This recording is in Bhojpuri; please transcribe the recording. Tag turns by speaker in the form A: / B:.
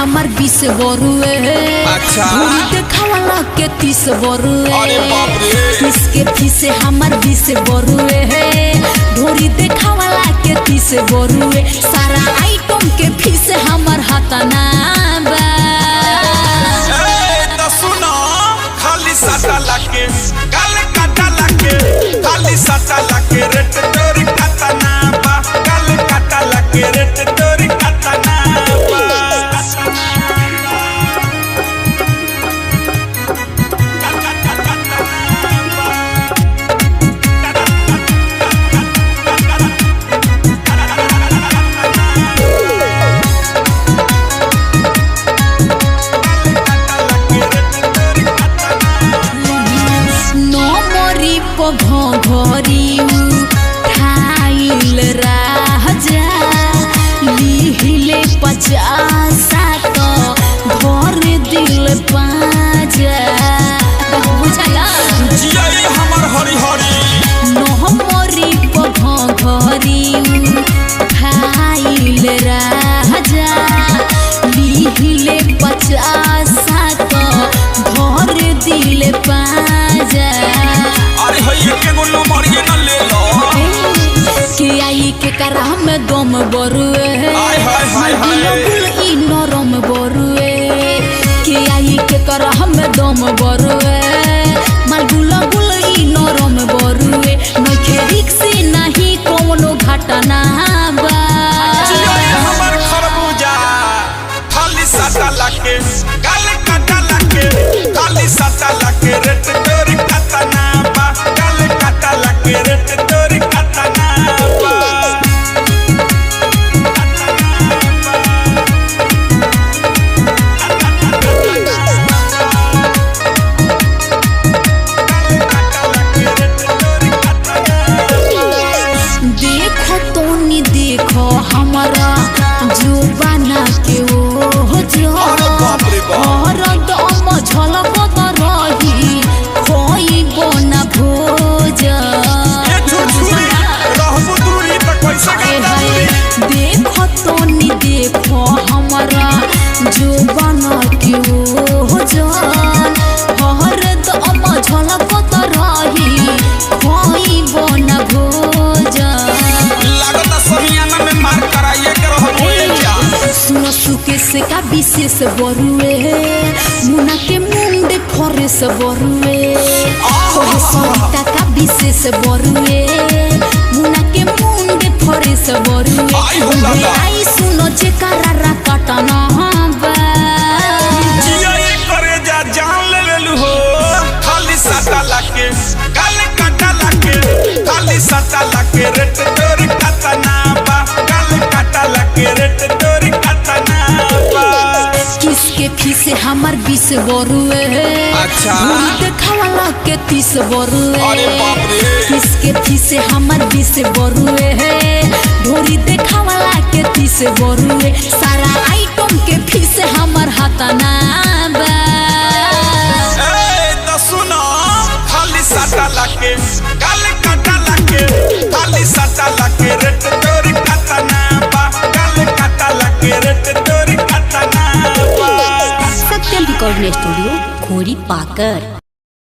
A: हमार 20 बरुए
B: अच्छा
A: धोरी देखावाला के 30 बरुए।
B: अरे बाप रे
A: किसके फीसे हमार 20 बरुए धोरी देखावाला के 30 बरुए। सारा आइटम के फीसे हमार हाथाना बा।
B: सुनो खाली साटा लाके गाले काटा लाके खाली साटा लाके रेट तोरी काटना बा। गाले काटा लाके रेट तोरी काटना बा।
A: घरी ठाइल राजा लिहिले 50 तो घर दिल 5 बुझला
B: हमर हरी हरी
A: नहमरी घरी ठाइल राजा लिहिले 50 तो घर दिल 5।
B: अरे भैया के गोलो मरिए न ले लो
A: के आई के करा में दम बरुए
B: हाय हाय हाय हाय
A: ई नरम बरुए। के आई के करा में दम बरुए मालगुला गुल ई नरम बरुए। नखे रिक्सी नहीं कोनो घटना बा।
B: हमर खरबूजा खाली साटा लाके गाले काटा लाके खाली साटा लाके रेट तोरी काटना बा। गाले काटा लाके रेट तोरी काटना बा।
A: देखो तोनी देखो हमारा जुबाना के ओ जो और दम झलकत रही खोई बोना भोज। देखो तोनी देखो हमारा जुबाना के ओ जो और दम झलकत रही खोई बोना भोज। सुनो सुके से का विशेष बरुए मुना के मुंडे फरेस बरुए। सरिता का विशेष बरुए मुना के मुंडे फरेस बरुए। आई सुनो जे करारा काटना बा।
B: करे जा जान ले लेलु हो खाली साटा लाके गाले काटा लाके खाली साटा लाके रेट तोरी काटना बा। गाले काटा लाके रेट तोरी काटना बा।
A: किसके फीसे हमार 20 बरुए
B: अच्छा
A: धोरी देखावाला के 30 बरुए।
B: अरे बाप रे
A: किसके फीसे हमार 20 बरुए धोरी देखावाला के 30 बरुए। सारा आइटम के फीसे हमार हाथाना बा।
B: सुनो खाली साटा लाके गाले काटा लाके खाली साटा लाके रेट तोरी काटना बा। गाले काटा लाके रेट तोरी काटना बा।
A: सत्यम रिकॉर्डिंग स्टूडियो खोरी पाकर।